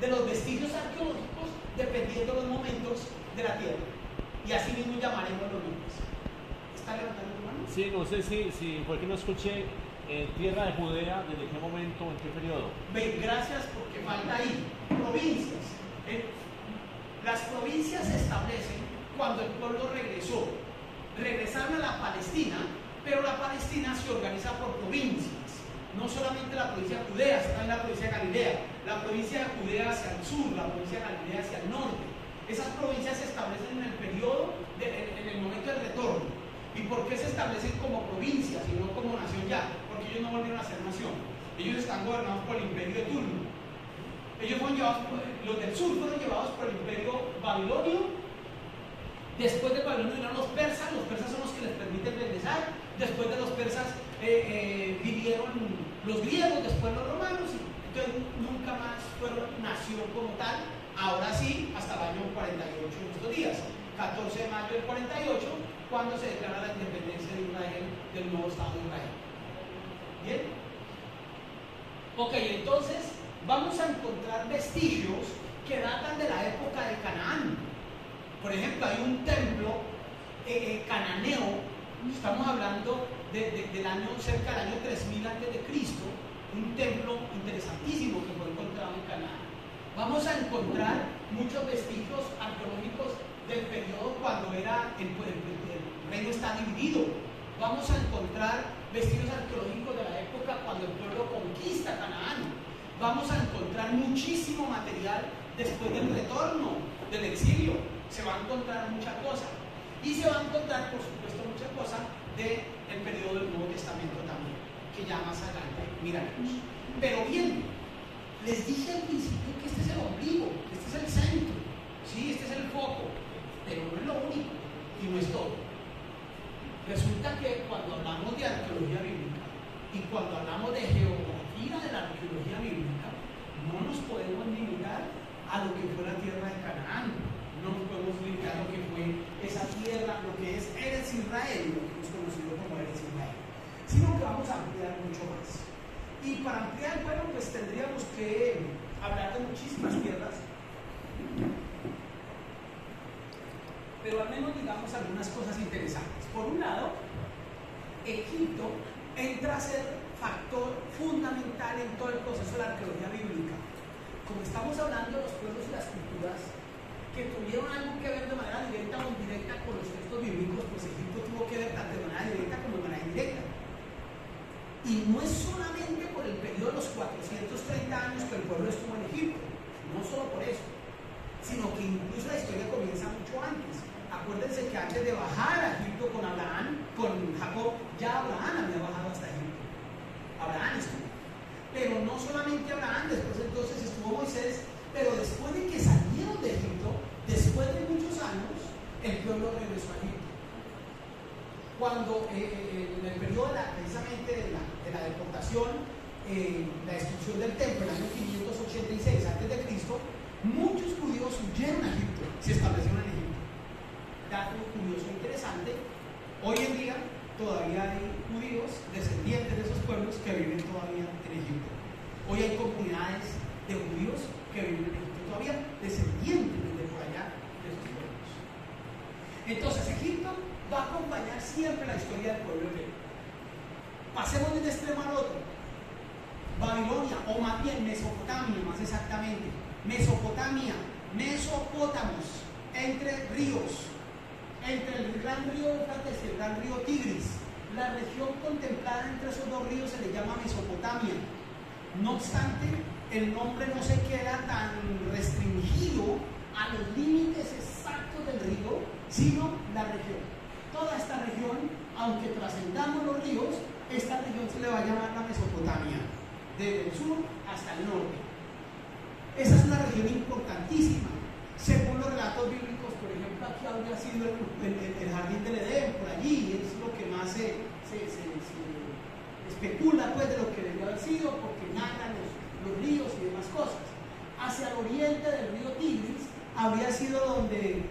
de los vestigios arqueológicos dependiendo de los momentos de la tierra. Y así mismo llamaremos los nombres. ¿Está levantando tu mano? Sí, no sé si fue que no escuché. Tierra de Judea, ¿desde qué momento, en qué periodo? Ven, gracias porque falta ahí. Provincias. Las provincias se establecen cuando el pueblo regresó. Regresaron a la Palestina, pero la Palestina se organiza por provincias. No solamente la provincia de Judea, sino también la provincia de Galilea. La provincia de Judea hacia el sur, la provincia de Galilea hacia el norte. Esas provincias se establecen en el periodo, en el momento del retorno. ¿Y por qué se establecen como provincias y no como nación ya? Porque ellos no volvieron a ser nación. Ellos están gobernados por el imperio de Turno. Ellos fueron llevados, los del sur fueron llevados por el imperio babilonio. Después de Babilonia vinieron los persas son los que les permiten regresar. Después de los persas vinieron los griegos, después los romanos. Entonces nunca más fueron nación como tal. Ahora sí, hasta el año 48 en estos días. 14 de mayo del 48, cuando se declara la independencia de Israel, del nuevo Estado de Israel. ¿Bien? Ok, entonces vamos a encontrar vestigios que datan de la época de Canaán. Por ejemplo, hay un templo cananeo, estamos hablando del año, cerca del año 3000 a.C., un templo interesantísimo que fue encontrado en Canaán. Vamos a encontrar muchos vestigios arqueológicos del periodo cuando era el reino está dividido. Vamos a encontrar vestigios arqueológicos de la época cuando el pueblo conquista Canaán. Vamos a encontrar muchísimo material después del retorno del exilio. Se va a encontrar mucha cosa. Y se va a encontrar, por supuesto, mucha cosa del periodo del Nuevo Testamento también, que ya más adelante miraremos. Pero bien, les dije al principio que este es el ombligo, que este es el centro, ¿sí? Este es el foco. Pero no es lo único y no es todo. Resulta que cuando hablamos de arqueología bíblica y cuando hablamos de geografía de la arqueología bíblica, no nos podemos limitar a lo que fue la tierra de Canaán, no nos podemos limitar a lo que fue esa tierra, lo que es Eretz Israel, lo que es conocido como Eretz Israel, sino que vamos a ampliar mucho más. Y para ampliar, bueno, pues tendríamos que hablar de muchísimas tierras. Pero al menos digamos algunas cosas interesantes. Por un lado, Egipto entra a ser factor fundamental en todo el proceso de la arqueología bíblica. Como estamos hablando de los pueblos y las culturas que tuvieron algo que ver de manera directa o indirecta con los textos bíblicos, pues Egipto tuvo que ver tanto de manera directa como de manera indirecta. Y no es solamente por el periodo de los 430 años que el pueblo estuvo en Egipto, no solo por eso, sino que incluso la historia comienza mucho antes. Acuérdense que antes de bajar a Egipto con Jacob, ya Abraham había bajado hasta Egipto. Abraham estuvo. Pero no solamente Abraham, después entonces estuvo Moisés, pero después de que salieron de Egipto, después de muchos años, el pueblo regresó a Egipto. Cuando en el periodo precisamente de la deportación, la destrucción del templo en el año 586 a.C., muchos judíos huyeron a Egipto, se establecieron en Egipto. Dato curioso e interesante, hoy en día todavía hay judíos descendientes de esos pueblos que viven todavía en Egipto. Hoy hay comunidades de judíos que viven en Egipto todavía, descendientes de por allá de esos pueblos. Entonces Egipto va a acompañar siempre la historia del pueblo hebreo. Pasemos de un extremo al otro. Babilonia, o más bien Mesopotamia, más exactamente. Mesopotamia, Mesopótamos, entre ríos, entre el gran río Éufrates y el gran río Tigris. La región contemplada entre esos dos ríos se le llama Mesopotamia. No obstante, el nombre no se queda tan restringido a los límites exactos del río, sino la región. Toda esta región, aunque trascendamos los ríos, esta región se le va a llamar la Mesopotamia, desde el sur hasta el norte. Esa es una región importantísima. Según los relatos bíblicos, por ejemplo, aquí habría sido el jardín del Edén, por allí, es lo que más se especula pues, de lo que debió haber sido, porque nadan los ríos y demás cosas. Hacia el oriente del río Tigris habría sido donde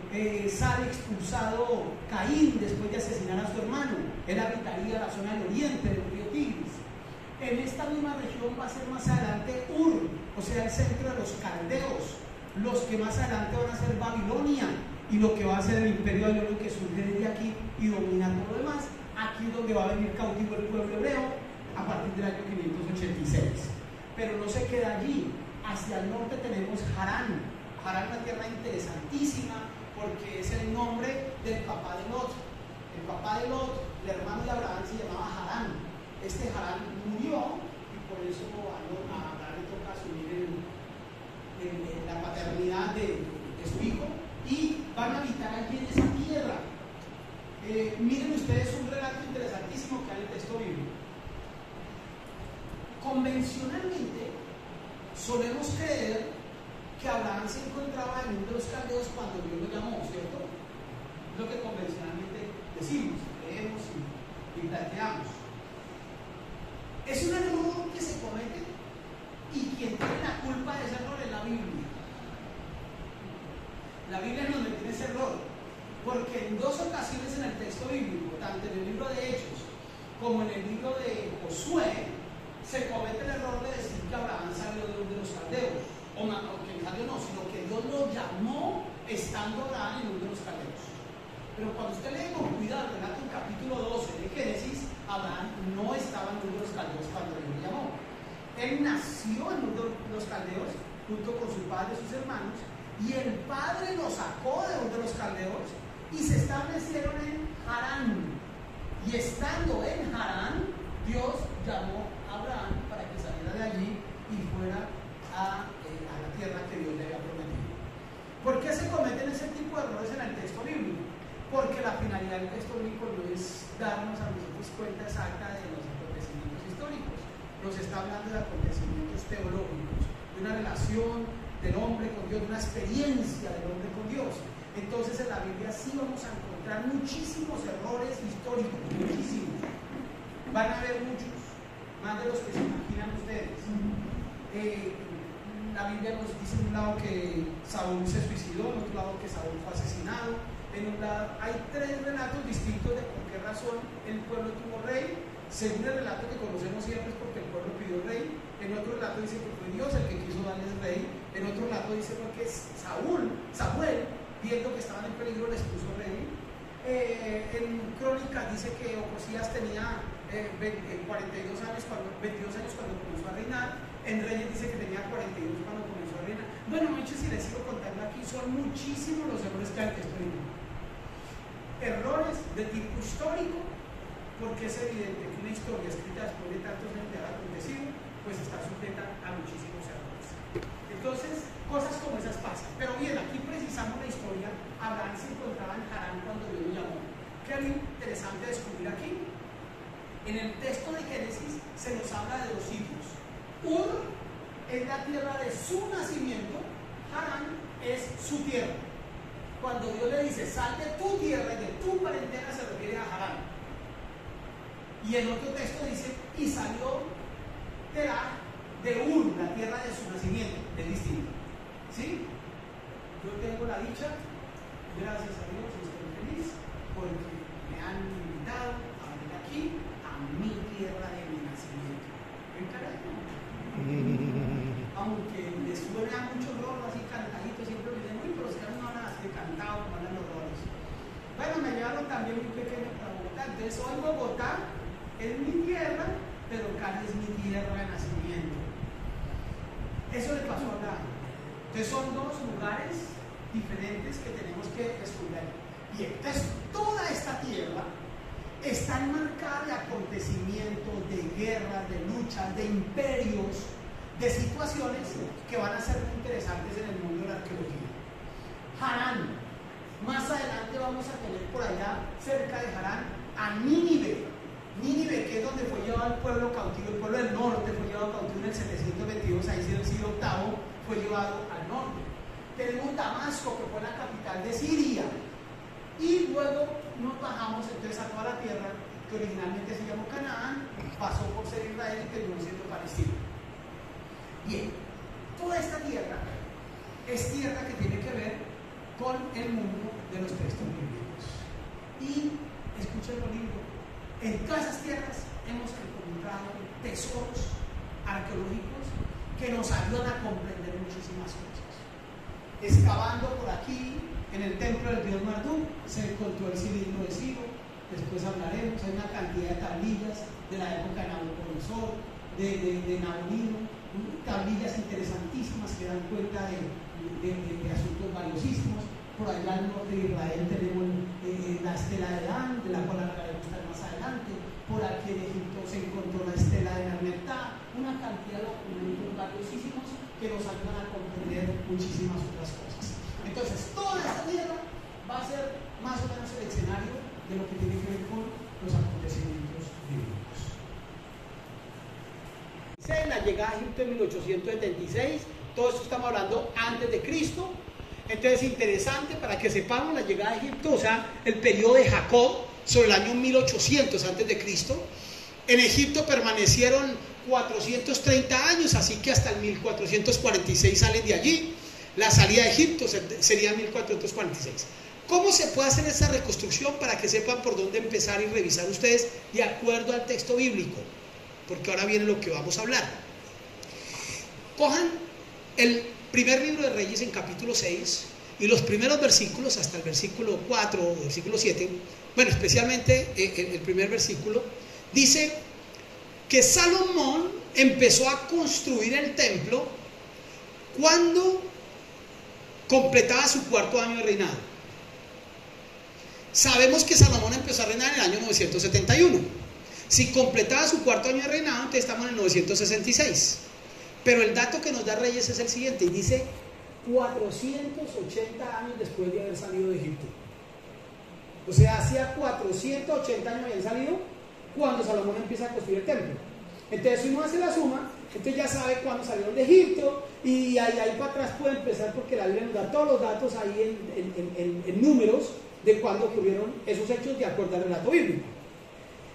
sale expulsado Caín después de asesinar a su hermano. Él habitaría la zona del oriente del río Tigris. En esta misma región va a ser más adelante Ur, o sea, el centro de los caldeos, los que más adelante van a ser Babilonia, y lo que va a ser el imperio babilonio que surge desde aquí y domina todo lo demás. Aquí es donde va a venir cautivo el pueblo hebreo a partir del año 586. Pero no se queda allí. Hacia el norte tenemos Harán. Harán es una tierra interesantísima porque es el nombre del papá de Lot. El papá de Lot, el hermano de Abraham, se llamaba Harán. Este Harán murió y por eso a Abraham le toca asumir la paternidad de su hijo, y van a habitar allí en esa tierra. Miren ustedes un relato interesantísimo que hay en el texto bíblico. Convencionalmente solemos creer que Abraham se encontraba en uno de los caldeos cuando Dios lo llamó, ¿cierto? Es lo que convencionalmente decimos, creemos y planteamos. Es un error que se comete, y quien tiene la culpa de ese error es la Biblia. La Biblia nos mete en ese error, porque en dos ocasiones en el texto bíblico, tanto en el libro de Hechos como en el libro de Josué, se comete el error de decir que Abraham salió de los caldeos, o que salió no, sino que Dios lo llamó estando Abraham en uno de los caldeos. Pero cuando usted lee con cuidado el relato en capítulo 12 de Génesis, Abraham no estaba en uno de los caldeos cuando Dios lo llamó. Él nació en uno de los caldeos junto con su padre y sus hermanos, y el padre lo sacó de uno de los caldeos y se establecieron en Harán. Y estando en Harán, Dios llamó a Abraham para que saliera de allí y fuera a la tierra que Dios le había prometido. ¿Por qué se cometen ese tipo de errores en el texto bíblico? Porque la finalidad del texto bíblico no es darnos a nosotros cuenta exacta de los acontecimientos históricos. Nos está hablando de acontecimientos teológicos, de una relación del hombre con Dios, de una experiencia del hombre con Dios. Entonces en la Biblia sí vamos a encontrar muchísimos errores históricos, muchísimos. Van a haber muchos, más de los que se imaginan ustedes. La Biblia nos dice en un lado que Saúl se suicidó, en otro lado que Saúl fue asesinado. En un lado hay tres relatos distintos de por qué razón el pueblo tuvo rey. Según el relato que conocemos siempre es porque el pueblo pidió rey. En otro relato dice que fue Dios el que quiso darles rey. En otro relato dice porque Samuel, viendo que estaban en peligro, les puso rey. En Crónicas dice que Ocosías tenía 22 años cuando comenzó a reinar. En Reyes dice que tenía 42 cuando comenzó a reinar. Bueno, muchachos, si les sigo contando aquí, son muchísimos los errores que hay en el texto bíblico. Errores de tipo histórico, porque es evidente que una historia escrita después de tantos años de haber acontecido, pues está sujeta a muchísimos errores. Entonces, cosas como esas pasan. Pero bien, aquí precisamos la historia. Abraham se encontraba en Harán cuando Dios lo llamó. ¿Qué hay interesante descubrir aquí? En el texto de Génesis se nos habla de dos sitios. Ur es la tierra de su nacimiento, Harán es su tierra. Cuando Dios le dice, sal de tu tierra y de tu parentela, se refiere a Harán. Y en otro texto dice, y salió de Ur, la tierra de su nacimiento. Es distinto. ¿Sí? Yo tengo la dicha, gracias a Dios, estoy feliz, porque me han invitado a venir aquí, a mi tierra de mi nacimiento. ¿Ven, carajo? Aunque les suena mucho rolo así cantadito, siempre me dicen, uy, pero es que no hablan así cantado como hablan los rolos. Bueno, me llevaron también muy pequeño para Bogotá. Entonces hoy Bogotá es mi tierra, pero Cali es mi tierra de nacimiento. Eso le pasó a Abraham. Entonces son dos lugares diferentes que tenemos que estudiar. Y entonces toda esta tierra está enmarcada de acontecimientos, de guerras, de luchas, de imperios, de situaciones que van a ser muy interesantes en el mundo de la arqueología. Harán. Más adelante vamos a tener por allá, cerca de Harán, a Nínive. Nínive, que es donde fue llevado el pueblo cautivo, el pueblo del norte fue llevado cautivo en el 722, ahí en el siglo VIII, fue llevado al norte. Tenemos Damasco, que fue la capital de Siria. Y luego nos bajamos entonces a toda la tierra que originalmente se llamó Canaán, pasó por ser Israel y terminó siendo Palestina. Bien, toda esta tierra es tierra que tiene que ver con el mundo de los textos bíblicos. Y escuchen lo lindo, en todas esas tierras hemos encontrado tesoros arqueológicos que nos ayudan a comprender muchísimas cosas. Excavando por aquí, en el templo del dios Marduk, se encontró el cilindro de Ciro. Después hablaremos, hay una cantidad de tablillas de la época de Nabucodonosor, de Nabonino, tablillas interesantísimas que dan cuenta de asuntos valiosísimos. Por allá al norte de Israel tenemos la estela de Dan, de la cual hablaremos más adelante. Por aquí en Egipto se encontró la estela de Narmertá, una cantidad de documentos valiosísimos que nos ayudan a comprender muchísimas otras cosas. Entonces, toda esta tierra va a ser más o menos el escenario de lo que tiene que ver con los acontecimientos bíblicos. Dice la llegada a Egipto en 1876, todo esto estamos hablando antes de Cristo. Entonces, interesante para que sepamos la llegada a Egipto, o sea, el periodo de Jacob sobre el año 1800 antes de Cristo. En Egipto permanecieron 430 años, así que hasta el 1446 salen de allí. La salida de Egipto sería 1446. ¿Cómo se puede hacer esa reconstrucción para que sepan por dónde empezar y revisar ustedes de acuerdo al texto bíblico? Porque ahora viene lo que vamos a hablar. Cojan el primer libro de Reyes en capítulo 6 y los primeros versículos hasta el versículo 4 o versículo 7, bueno, especialmente el primer versículo, dice que Salomón empezó a construir el templo cuando completaba su cuarto año de reinado. Sabemos que Salomón empezó a reinar en el año 971. Si completaba su cuarto año de reinado, entonces estamos en el 966. Pero el dato que nos da Reyes es el siguiente, y dice 480 años después de haber salido de Egipto. O sea, hacía 480 años habían salido cuando Salomón empieza a construir el templo. Entonces, si uno hace la suma, entonces ya sabe cuándo salieron de Egipto, y ahí para atrás puede empezar, porque la Biblia nos da todos los datos ahí en números de cuándo ocurrieron esos hechos de acuerdo al relato bíblico.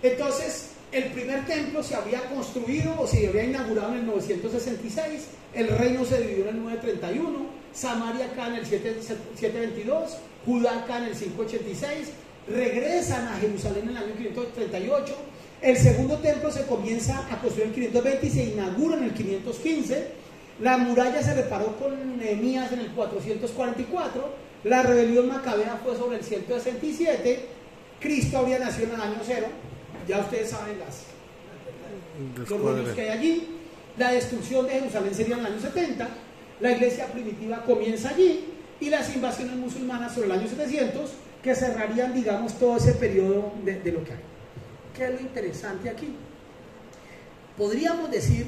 Entonces, el primer templo se había construido o se había inaugurado en el 966, el reino se dividió en el 931, Samaria acá en el 722, Judá acá en el 586, regresan a Jerusalén en el año 538, el segundo templo se comienza a construir en 520 y se inaugura en el 515, la muralla se reparó con Nehemías en el 444, la rebelión macabea fue sobre el 167, Cristo habría nacido en el año 0, ya ustedes saben los rollos que hay allí. La destrucción de Jerusalén sería en el año 70, la iglesia primitiva comienza allí, y las invasiones musulmanas sobre el año 700, que cerrarían, digamos, todo ese periodo de lo que hay. ¿Qué es lo interesante aquí? Podríamos decir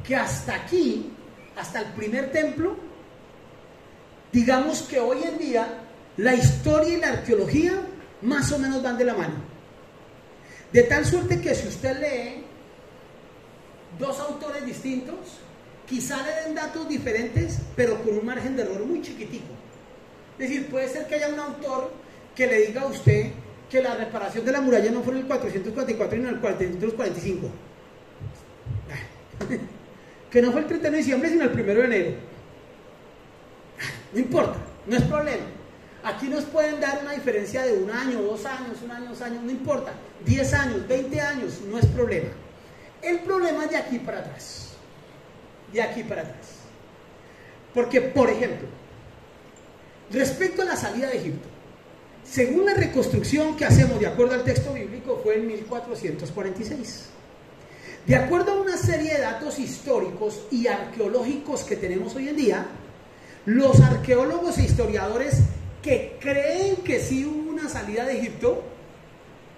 que hasta aquí, hasta el primer templo, digamos que hoy en día la historia y la arqueología más o menos van de la mano. De tal suerte que si usted lee dos autores distintos, quizá le den datos diferentes, pero con un margen de error muy chiquitico. Es decir, puede ser que haya un autor que le diga a usted que la reparación de la muralla no fue en el 444, sino en el 445. Que no fue el 31 de diciembre, sino el 1 de enero. No importa, no es problema. Aquí nos pueden dar una diferencia de un año, 2 años, un año, 2 años, no importa. 10 años, 20 años, no es problema. El problema es de aquí para atrás. De aquí para atrás. Porque, por ejemplo, respecto a la salida de Egipto, según la reconstrucción que hacemos de acuerdo al texto bíblico, fue en 1446. De acuerdo a una serie de datos históricos y arqueológicos que tenemos hoy en día, los arqueólogos e historiadores que creen que sí hubo una salida de Egipto,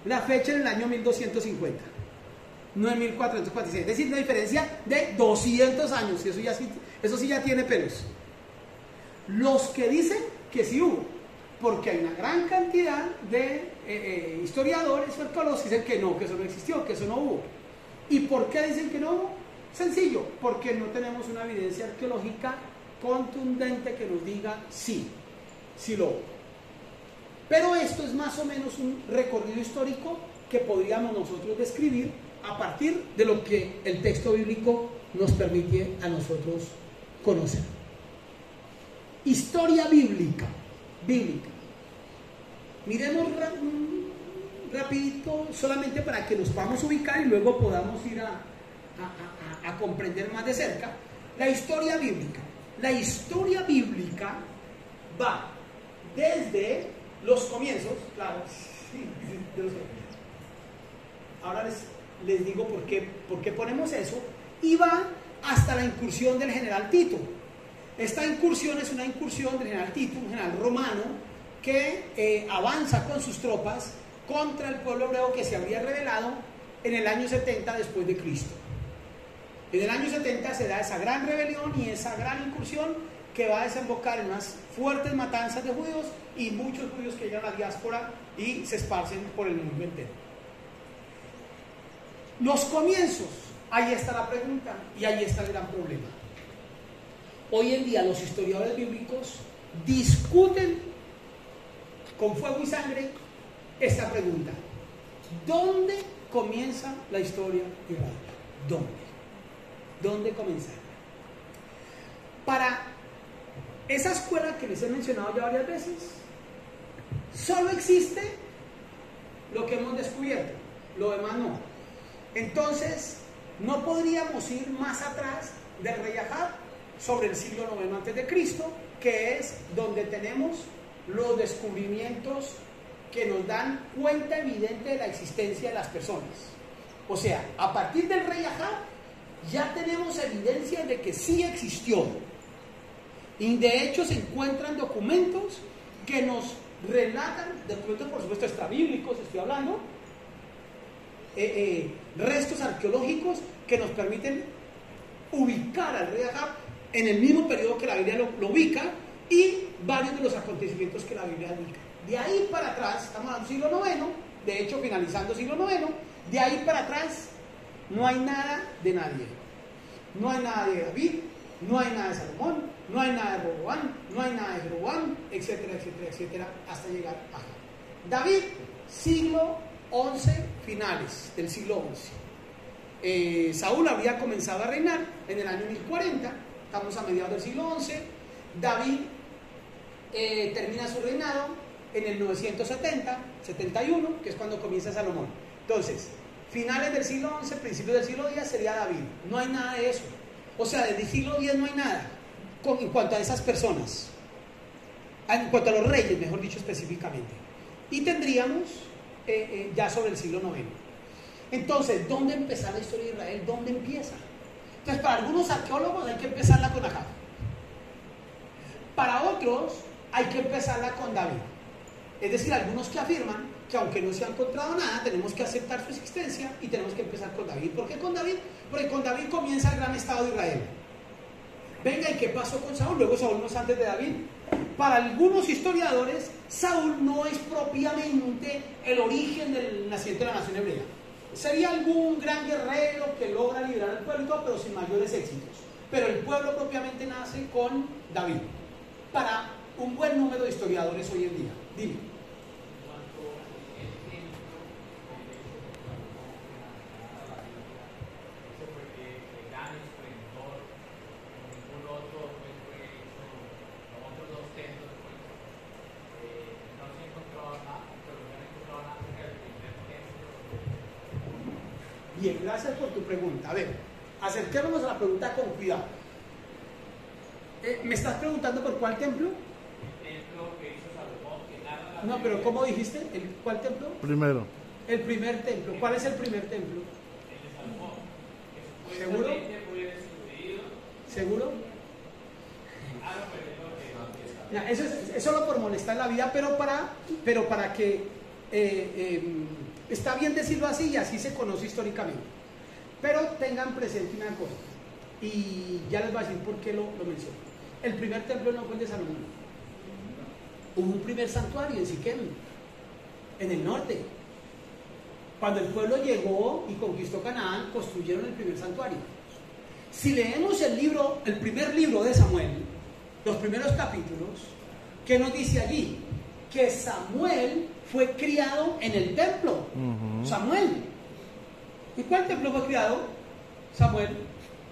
la fecha en el año 1250, no en 1446, es decir, una diferencia de 200 años, eso sí ya tiene pelos. Los que dicen que sí hubo, porque hay una gran cantidad de historiadores o arqueólogos que dicen que no, que eso no existió, que eso no hubo. ¿Y por qué dicen que no hubo? Sencillo, porque no tenemos una evidencia arqueológica contundente que nos diga sí lo hubo. Pero esto es más o menos un recorrido histórico que podríamos nosotros describir a partir de lo que el texto bíblico nos permite a nosotros conocer. Historia bíblica. Miremos rapidito, solamente para que nos podamos ubicar y luego podamos ir a comprender más de cerca. La historia bíblica. La historia bíblica va desde los comienzos, claro, de los comienzos. Ahora les digo por qué ponemos eso, y va hasta la incursión del general Tito. Esta incursión es una incursión del general Tito, un general romano, que avanza con sus tropas contra el pueblo hebreo que se habría rebelado en el año 70 después de Cristo. En el año 70 se da esa gran rebelión y esa gran incursión que va a desembocar en unas fuertes matanzas de judíos y muchos judíos que llegan a la diáspora y se esparcen por el mundo entero. Los comienzos, ahí está la pregunta y ahí está el gran problema. Hoy en día los historiadores bíblicos discuten con fuego y sangre esta pregunta: ¿dónde comienza la historia de Israel? ¿Dónde comienza? Para esa escuela que les he mencionado ya varias veces, solo existe lo que hemos descubierto, lo demás no. Entonces, no podríamos ir más atrás del rey Ahab sobre el siglo IX a.C., que es donde tenemos los descubrimientos que nos dan cuenta evidente de la existencia de las personas. O sea, a partir del rey Ahab ya tenemos evidencia de que sí existió. Y de hecho se encuentran documentos que nos relatan, documentos por supuesto extrabíblicos, estoy hablando, restos arqueológicos que nos permiten ubicar al rey Ahab en el mismo periodo que la Biblia lo ubica, y varios de los acontecimientos que la Biblia ubica. De ahí para atrás, estamos en el siglo IX, de hecho finalizando el siglo IX, de ahí para atrás no hay nada de nadie. No hay nada de David, no hay nada de Salomón, no hay nada de Roboam, no hay nada de Jeroboam, etcétera, etcétera, etcétera, hasta llegar a Ahab. David, siglo XI, finales del siglo XI. Saúl habría comenzado a reinar en el año 1040, estamos a mediados del siglo XI. David termina su reinado en el 970, 71, que es cuando comienza Salomón. Entonces, finales del siglo XI, principios del siglo X sería David. No hay nada de eso. O sea, desde el siglo X no hay nada en cuanto a esas personas, en cuanto a los reyes, mejor dicho, específicamente. Y tendríamos ya sobre el siglo IX. Entonces, ¿dónde empezar la historia de Israel? ¿Dónde empieza? Entonces, para algunos arqueólogos hay que empezarla con Ahab. Para otros hay que empezarla con David. Es decir, algunos que afirman que aunque no se ha encontrado nada, tenemos que aceptar su existencia y tenemos que empezar con David. ¿Por qué con David? Porque con David comienza el gran estado de Israel. Venga, ¿y qué pasó con Saúl? Luego Saúl no es antes de David. Para algunos historiadores, Saúl no es propiamente el origen del nacimiento de la nación hebrea. Sería algún gran guerrero que logra liberar al pueblo y todo, pero sin mayores éxitos. Pero el pueblo propiamente nace con David. Para un buen número de historiadores hoy en día. Dime. Bien, gracias por tu pregunta. A ver, acerquémonos a la pregunta con cuidado. ¿Me estás preguntando por cuál templo? El templo que hizo Salomón, que narra la No, pero ¿cómo dijiste? ¿Cuál templo? Primero. El primer templo. ¿Cuál es el primer templo? El de Salomón, que ¿Seguro? supuestamente fue destruido. ¿Seguro? Ah, no, pero Ya, eso es solo por molestar la vida, pero para que está bien decirlo así y así se conoce históricamente. Pero tengan presente una cosa, y ya les voy a decir por qué lo menciono. El primer templo no fue el de Salomón. Hubo un primer santuario en Siquem, en el norte. Cuando el pueblo llegó y conquistó Canaán, construyeron el primer santuario. Si leemos el primer libro de Samuel, los primeros capítulos, ¿qué nos dice allí? Que Samuel fue criado en el templo. Samuel. ¿Y cuál templo fue criado? Samuel.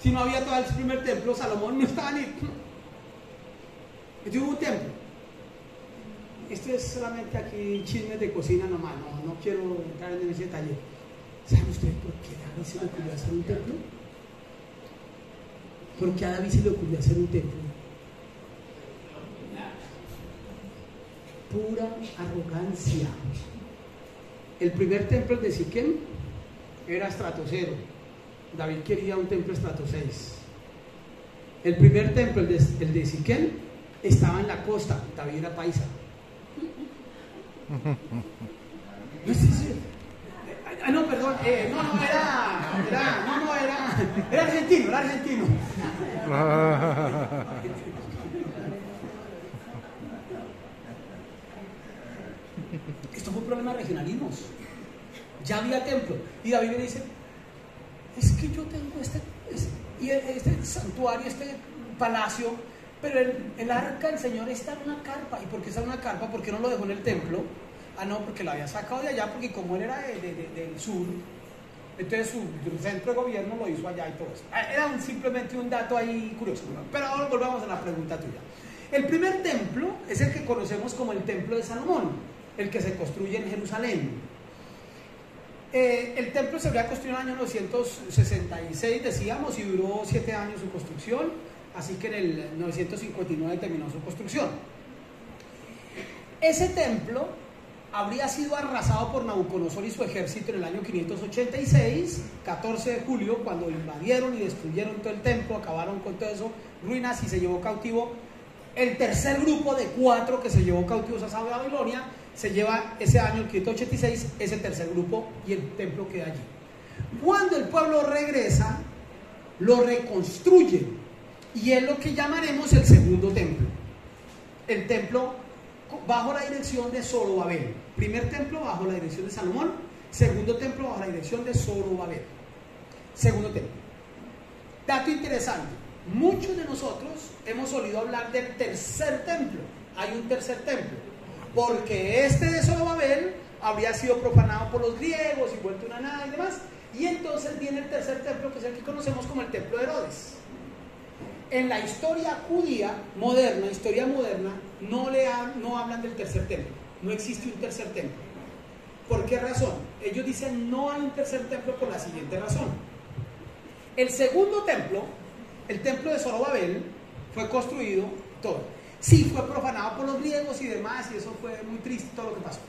Si no había todo el primer templo, Salomón no estaba ni... Hubo un templo. Esto es solamente aquí chismes de cocina nomás, no quiero entrar en ese detalle. ¿Saben ustedes por qué David se le ocurrió hacer un templo? Porque a David se le ocurrió hacer un templo. Pura arrogancia. El primer templo de Siquem era estrato 0. David quería un templo estrato 6. El primer templo, el de Siquem, estaba en la costa. David era paisa. No, perdón, era argentino. Esto fue un problema de regionalismos. Ya había templo. Y David le dice, es que yo tengo este santuario, este palacio, pero el arca del Señor está en una carpa. ¿Y por qué está en una carpa? ¿Por qué no lo dejó en el templo? Ah, no, porque lo había sacado de allá, porque como él era del sur, entonces su centro de gobierno lo hizo allá y todo eso. Era simplemente un dato ahí curioso. Pero ahora volvamos a la pregunta tuya. El primer templo es el que conocemos como el templo de Salomón, el que se construye en Jerusalén. El templo se habría construido en el año 966, decíamos, y duró 7 años su construcción, así que en el 959 terminó su construcción. Ese templo habría sido arrasado por Nabucodonosor y su ejército en el año 586, 14 de julio, cuando invadieron y destruyeron todo el templo, acabaron con todo eso, ruinas, y se llevó cautivo el tercer grupo de 4 que se llevó cautivos a Babilonia. Se lleva ese año, el 586, ese tercer grupo, y el templo queda allí. Cuando el pueblo regresa, lo reconstruye, y es lo que llamaremos el segundo templo. El templo bajo la dirección de Zorobabel. Primer templo bajo la dirección de Salomón, segundo templo bajo la dirección de Zorobabel. Segundo templo. Dato interesante, muchos de nosotros hemos oído hablar del tercer templo. Hay un tercer templo, porque este de Zorobabel habría sido profanado por los griegos y vuelto una nada y demás, y entonces viene el tercer templo, que es el que conocemos como el templo de Herodes. En la historia judía moderna, no hablan del tercer templo. No existe un tercer templo. ¿Por qué razón? Ellos dicen no hay un tercer templo por la siguiente razón. El segundo templo, el templo de Zorobabel, fue construido todo. Sí, fue profanado por los griegos y demás, y eso fue muy triste todo lo que pasó.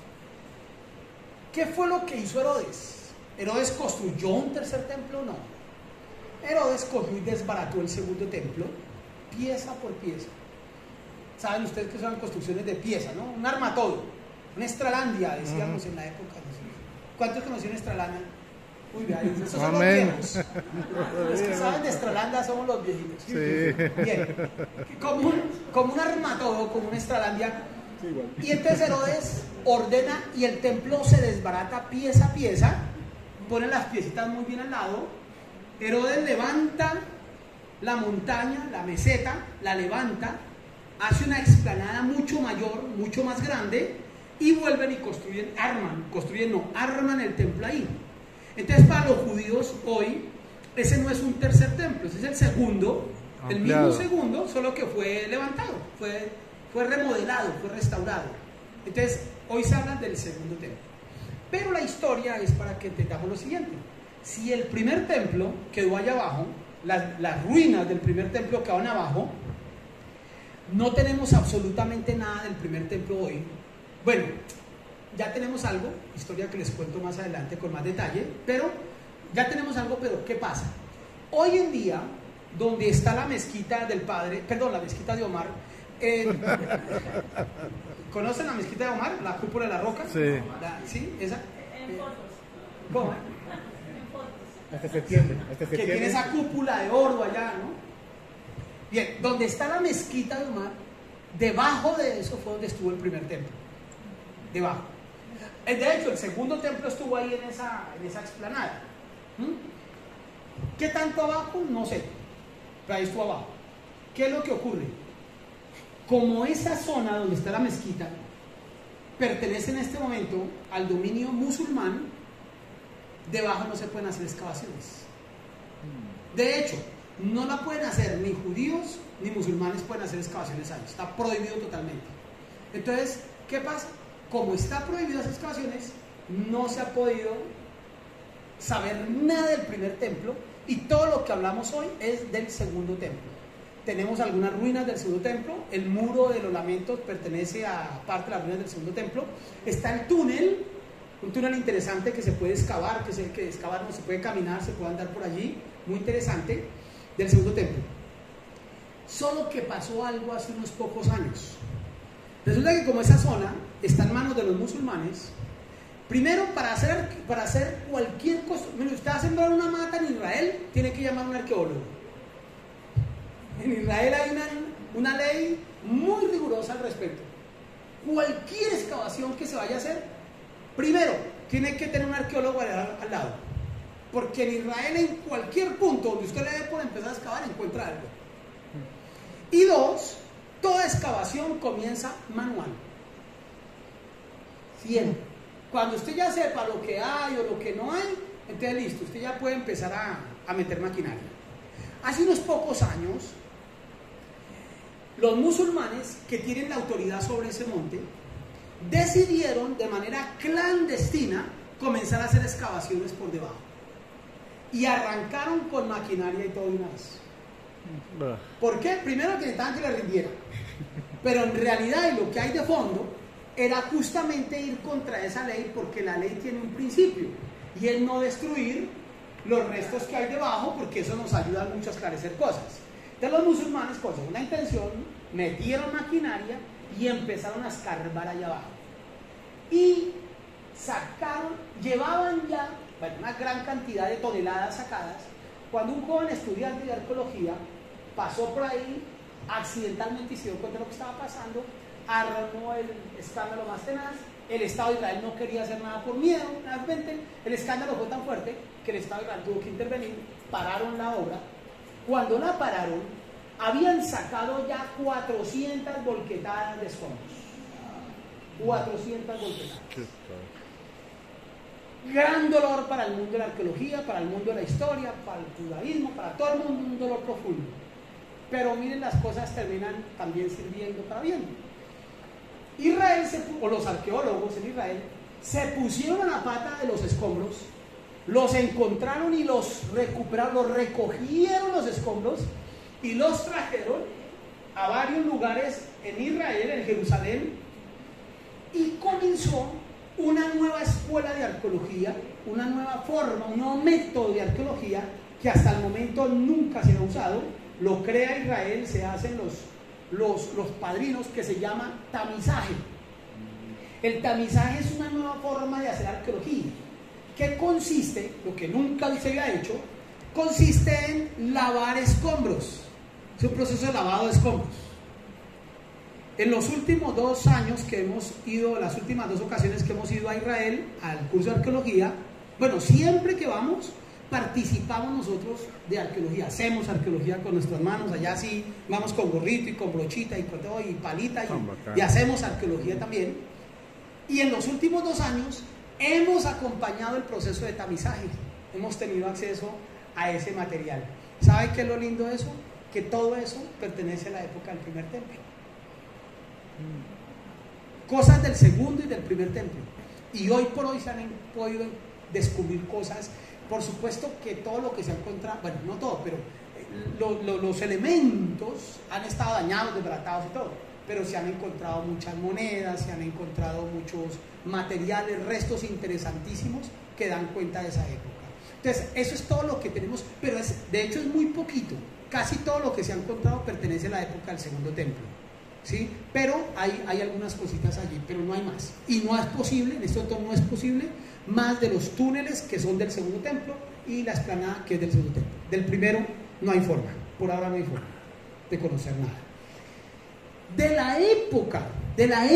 ¿Qué fue lo que hizo Herodes? ¿Herodes construyó un tercer templo? No. Herodes cogió y desbarató el segundo templo, pieza por pieza. Saben ustedes que son construcciones de pieza, ¿no? Un armatodo, una estralandia, decíamos en la época. ¿Cuántos conocieron Estralandia? Uy, vean, esos son los viejos. Los que saben de Estralandia somos los viejitos. Sí. Bien. Como un armatodo, como una Estralandia. Y entonces Herodes ordena y el templo se desbarata pieza a pieza, pone las piecitas muy bien al lado. Herodes levanta la montaña, la meseta, la levanta, hace una explanada mucho mayor, mucho más grande, y vuelven y arman el templo ahí. Entonces, para los judíos hoy, ese no es un tercer templo, ese es el segundo, ampliado. El mismo segundo, solo que fue levantado, fue remodelado, fue restaurado. Entonces, hoy se habla del segundo templo. Pero la historia es para que entendamos lo siguiente. Si el primer templo quedó allá abajo, las ruinas del primer templo quedaron abajo, no tenemos absolutamente nada del primer templo hoy. Bueno, ya tenemos algo, historia que les cuento más adelante con más detalle, pero ya tenemos algo, pero ¿qué pasa? Hoy en día, donde está la mezquita del padre, perdón, la mezquita de Omar, ¿conocen la mezquita de Omar? La cúpula de la roca. Sí. ¿Sí? ¿Esa? En fotos. ¿Cómo? En fotos. Hasta septiembre. Que tiene esa cúpula de oro allá, ¿no? Bien, donde está la mezquita de Omar, debajo de eso fue donde estuvo el primer templo. Debajo. De hecho, el segundo templo estuvo ahí en esa explanada. ¿Qué tanto abajo? No sé. Pero ahí estuvo abajo. ¿Qué es lo que ocurre? Como esa zona donde está la mezquita pertenece en este momento al dominio musulmán, debajo no se pueden hacer excavaciones. De hecho, no la pueden hacer ni judíos ni musulmanes, pueden hacer excavaciones ahí. Está prohibido totalmente. Entonces, ¿qué pasa? Como está prohibido las excavaciones, no se ha podido saber nada del primer templo, Y todo lo que hablamos hoy es del segundo templo. Tenemos algunas ruinas del segundo templo. El muro de los lamentos pertenece a parte de las ruinas del segundo templo. Está el túnel, un túnel interesante que se puede excavar, que es el que excavar, no se puede caminar, se puede andar por allí, muy interesante, del segundo templo. Solo que pasó algo hace unos pocos años. Resulta que como esa zona está en manos de los musulmanes, primero para hacer cualquier cosa, mire, usted va a sembrar una mata en Israel, tiene que llamar a un arqueólogo. En Israel hay una ley muy rigurosa al respecto. Cualquier excavación que se vaya a hacer, primero tiene que tener un arqueólogo al lado, porque en Israel en cualquier punto donde usted le dé por empezar a excavar encuentra algo. Y dos, toda excavación comienza manual. Siempre. Cuando usted ya sepa lo que hay o lo que no hay, entonces listo, usted ya puede empezar a meter maquinaria. Hace unos pocos años, los musulmanes que tienen la autoridad sobre ese monte decidieron de manera clandestina comenzar a hacer excavaciones por debajo y arrancaron con maquinaria y todo de una vez. ¿Por qué? Primero que necesitaban que le rindiera, pero en realidad y lo que hay de fondo era justamente ir contra esa ley, porque la ley tiene un principio y es no destruir los restos que hay debajo, porque eso nos ayuda mucho a esclarecer cosas. Entonces los musulmanes, con una intención, metieron maquinaria y empezaron a escarbar allá abajo. Y llevaban ya una gran cantidad de toneladas sacadas, cuando un joven estudiante de arqueología pasó por ahí accidentalmente y se dio cuenta de lo que estaba pasando, armó el escándalo más tenaz. El Estado de Israel no quería hacer nada por miedo, realmente el escándalo fue tan fuerte que el Estado de Israel tuvo que intervenir, pararon la obra. Cuando la pararon, habían sacado ya 400 volquetadas de escombros. 400 volquetadas. Gran dolor para el mundo de la arqueología, para el mundo de la historia, para el judaísmo, para todo el mundo, un dolor profundo. Pero miren, las cosas terminan también sirviendo para bien. Israel, o los arqueólogos en Israel, se pusieron a la pata de los escombros, los encontraron y los recuperaron, los recogieron los escombros y los trajeron a varios lugares en Israel, en Jerusalén, y comenzó una nueva escuela de arqueología, una nueva forma, un nuevo método de arqueología que hasta el momento nunca se ha usado. Lo crea Israel, se hacen los padrinos, que se llama tamizaje. El tamizaje es una nueva forma de hacer arqueología, que consiste, lo que nunca se había hecho, consiste en lavar escombros. Es un proceso de lavado de escombros. En los últimos 2 años que hemos ido, las últimas 2 ocasiones que hemos ido a Israel al curso de arqueología, bueno, siempre que vamos, participamos nosotros de arqueología, hacemos arqueología con nuestras manos, allá sí vamos con gorrito y con brochita y con todo y palita y hacemos arqueología también. Y en los últimos 2 años hemos acompañado el proceso de tamizaje, hemos tenido acceso a ese material. ¿Sabe qué es lo lindo de eso? Que todo eso pertenece a la época del primer templo. Cosas del segundo y del primer templo. Y hoy por hoy se han podido descubrir cosas. Por supuesto que todo lo que se ha encontrado, bueno, no todo, pero los elementos han estado dañados, desbaratados y todo, pero se han encontrado muchas monedas, se han encontrado muchos materiales, restos interesantísimos que dan cuenta de esa época. Entonces, eso es todo lo que tenemos, pero de hecho es muy poquito. Casi todo lo que se ha encontrado pertenece a la época del segundo templo, ¿sí? Pero hay algunas cositas allí, pero no hay más. Y no es posible, en este momento no es posible, más de los túneles que son del segundo templo y la explanada que es del segundo templo. Del primero no hay forma, por ahora no hay forma de conocer nada. De la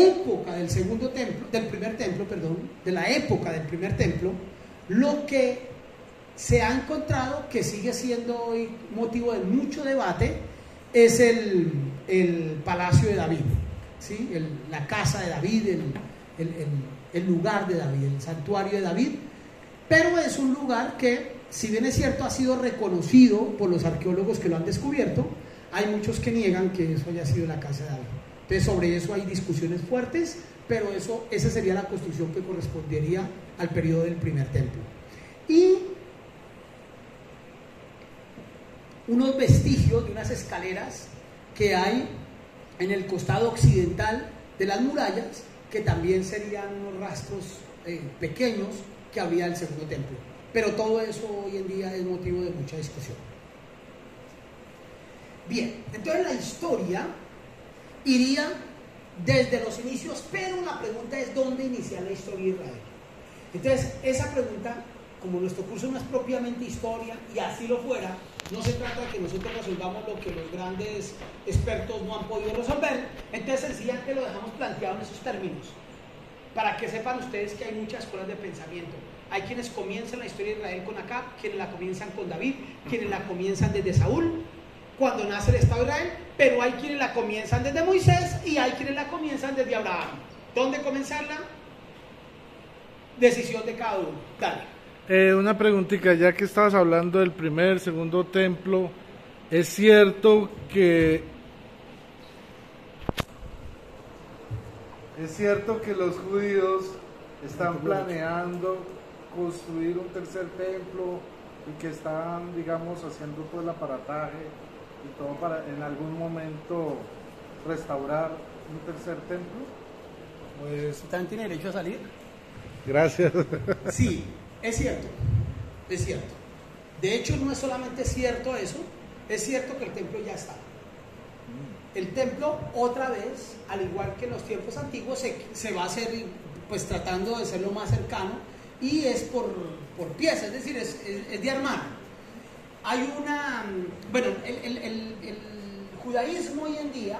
época del segundo templo, del primer templo, perdón, de la época del primer templo, lo que se ha encontrado, que sigue siendo hoy motivo de mucho debate, es el Palacio de David, ¿sí? La casa de David, el lugar de David, el santuario de David, pero es un lugar que, si bien es cierto, ha sido reconocido por los arqueólogos que lo han descubierto, hay muchos que niegan que eso haya sido la casa de David. Entonces, sobre eso hay discusiones fuertes, pero esa sería la construcción que correspondería al periodo del primer templo. Y unos vestigios de unas escaleras que hay en el costado occidental de las murallas, que también serían unos rastros pequeños que habría del segundo templo. Pero todo eso hoy en día es motivo de mucha discusión. Bien, entonces la historia iría desde los inicios, pero la pregunta es ¿dónde inicia la historia de Israel? Entonces, esa pregunta, como nuestro curso no es propiamente historia, y así lo fuera, no se trata de que nosotros resolvamos lo que los grandes expertos no han podido resolver, entonces sencillamente lo dejamos planteado en esos términos, para que sepan ustedes que hay muchas escuelas de pensamiento. Hay quienes comienzan la historia de Israel con Acab, quienes la comienzan con David, quienes la comienzan desde Saúl, cuando nace el Estado de Israel, pero hay quienes la comienzan desde Moisés y hay quienes la comienzan desde Abraham. ¿Dónde comenzarla? Decisión de cada uno. Dale. Una preguntita, ya que estabas hablando del primer, segundo templo, ¿es cierto que los judíos están planeando construir un tercer templo y que están, digamos, haciendo todo el aparataje y todo para en algún momento restaurar un tercer templo? Pues también tiene derecho a salir. Gracias. Sí, es cierto, es cierto. De hecho, no es solamente cierto eso, es cierto que el templo ya está. El templo, otra vez, al igual que en los tiempos antiguos, se va a hacer, pues tratando de ser lo más cercano, y es por piezas, es decir, es de armar. Hay una, bueno, el judaísmo hoy en día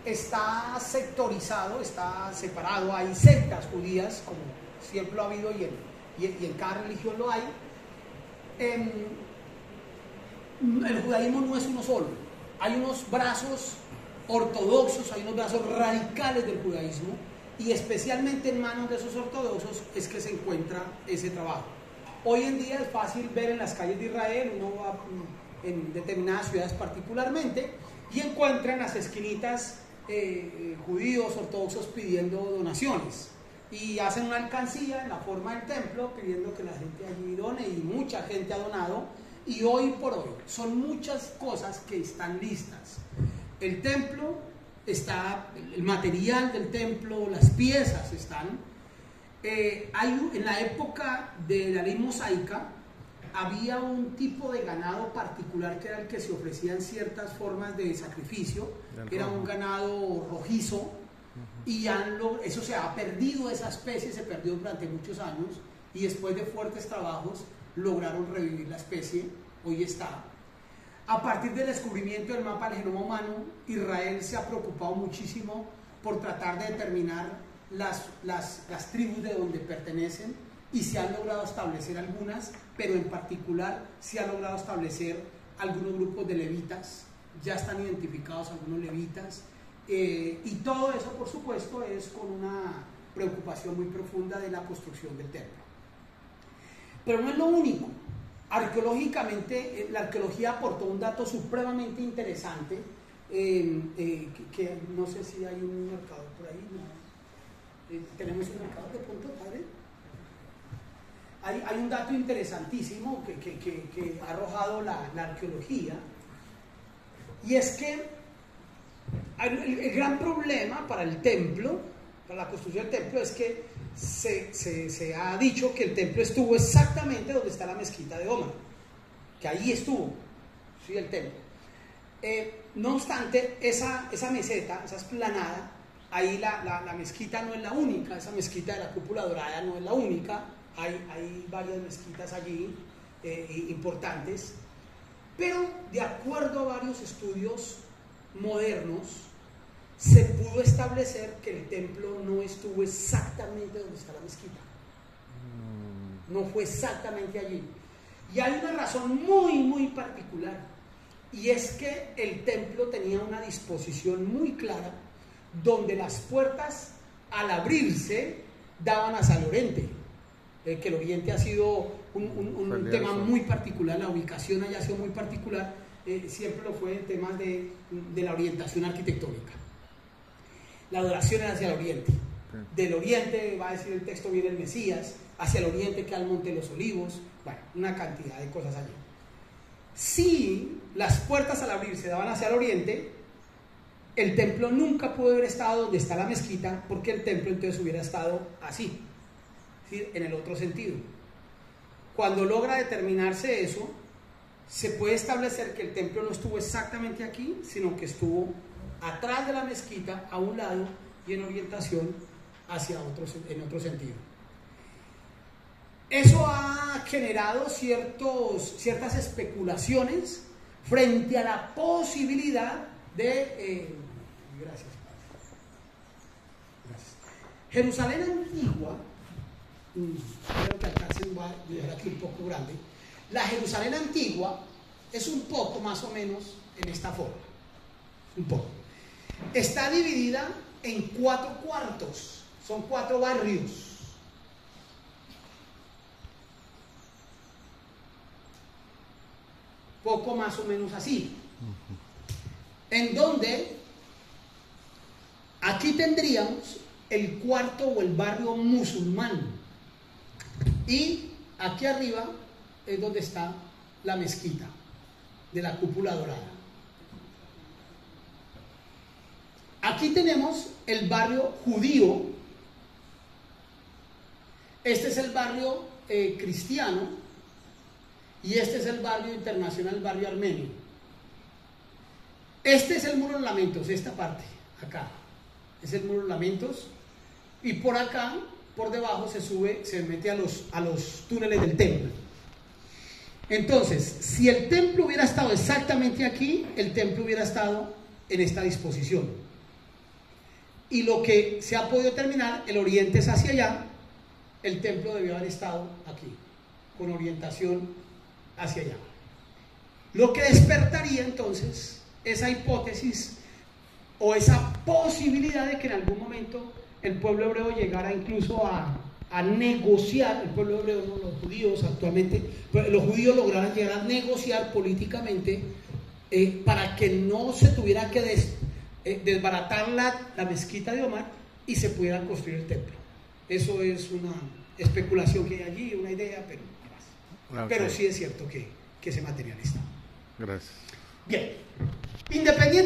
está sectorizado, está separado, hay sectas judías, como siempre lo ha habido y en cada religión lo hay. El judaísmo no es uno solo, hay unos brazos ortodoxos, hay unos brazos radicales del judaísmo, y especialmente en manos de esos ortodoxos es que se encuentra ese trabajo. Hoy en día es fácil ver en las calles de Israel, uno va en determinadas ciudades particularmente, y encuentra en las esquinitas judíos ortodoxos pidiendo donaciones, y hacen una alcancía en la forma del templo pidiendo que la gente allí done, y mucha gente ha donado, y hoy por hoy son muchas cosas que están listas. El templo está, el material del templo, las piezas están. En la época de la ley mosaica había un tipo de ganado particular que era el que se ofrecía en ciertas formas de sacrificio, era un ganado rojizo, y eso se ha perdido, esa especie se perdió durante muchos años, y después de fuertes trabajos lograron revivir la especie, hoy está. A partir del descubrimiento del mapa del genoma humano, Israel se ha preocupado muchísimo por tratar de determinar las tribus de donde pertenecen, y se han logrado establecer algunas, pero en particular se ha logrado establecer algunos grupos de levitas, ya están identificados algunos levitas, y todo eso por supuesto es con una preocupación muy profunda de la construcción del templo. Pero no es lo único. Arqueológicamente, la arqueología aportó un dato supremamente interesante, que no sé si hay un marcador por ahí, ¿no? ¿Tenemos un marcador de pronto, padre? Hay un dato interesantísimo que ha arrojado la arqueología, y es que el gran problema para el templo, para la construcción del templo, es que se ha dicho que el templo estuvo exactamente donde está la mezquita de Omar, que ahí estuvo, ¿sí? El templo. No obstante, esa meseta, esa esplanada, ahí la mezquita no es la única, esa mezquita de la cúpula dorada no es la única, hay varias mezquitas allí importantes, pero de acuerdo a varios estudios modernos, se pudo establecer que el templo no estuvo exactamente donde está la mezquita, no fue exactamente allí, y hay una razón muy particular, y es que el templo tenía una disposición muy clara, donde las puertas al abrirse daban hacia el oriente, que el oriente ha sido un tema muy particular, la ubicación allá ha sido muy particular, siempre lo fue en temas de la orientación arquitectónica. La adoración era hacia el oriente. Del oriente, va a decir el texto, viene el Mesías, hacia el oriente queda el Monte de los Olivos, bueno, una cantidad de cosas allí. si las puertas al abrir se daban hacia el oriente, el templo nunca pudo haber estado donde está la mezquita, porque el templo entonces hubiera estado así, ¿sí? En el otro sentido. Cuando logra determinarse eso, se puede establecer que el templo no estuvo exactamente aquí, sino que estuvo atrás de la mezquita, a un lado y en orientación hacia en otro sentido. Eso ha generado ciertas especulaciones frente a la posibilidad de... gracias, Padre. Gracias. Jerusalén antigua, creo que alcancen, voy a dejar aquí un poco grande. La Jerusalén antigua es un poco más o menos en esta forma. Un poco. Está dividida en 4 cuartos, son 4 barrios. Poco más o menos así. En donde aquí tendríamos el cuarto o el barrio musulmán. Y aquí arriba es donde está la mezquita de la cúpula dorada. Aquí tenemos el barrio judío. Este es el barrio cristiano. Y este es el barrio internacional, el barrio armenio. Este es el muro de los lamentos, esta parte, acá. Es el muro de los lamentos. Y por acá, por debajo, se sube, se mete a los túneles del templo. Entonces, si el templo hubiera estado exactamente aquí, el templo hubiera estado en esta disposición. Y lo que se ha podido determinar, el oriente es hacia allá, el templo debió haber estado aquí, con orientación hacia allá. Lo que despertaría entonces esa hipótesis o esa posibilidad de que en algún momento el pueblo hebreo llegara incluso a negociar, el pueblo hebreo, no los judíos actualmente, los judíos lograran llegar a negociar políticamente para que no se tuviera que desbaratar la mezquita de Omar y se pudiera construir el templo. Eso es una especulación que hay allí, una idea, pero okay. Pero sí es cierto que se materializa. Gracias. Bien, independiente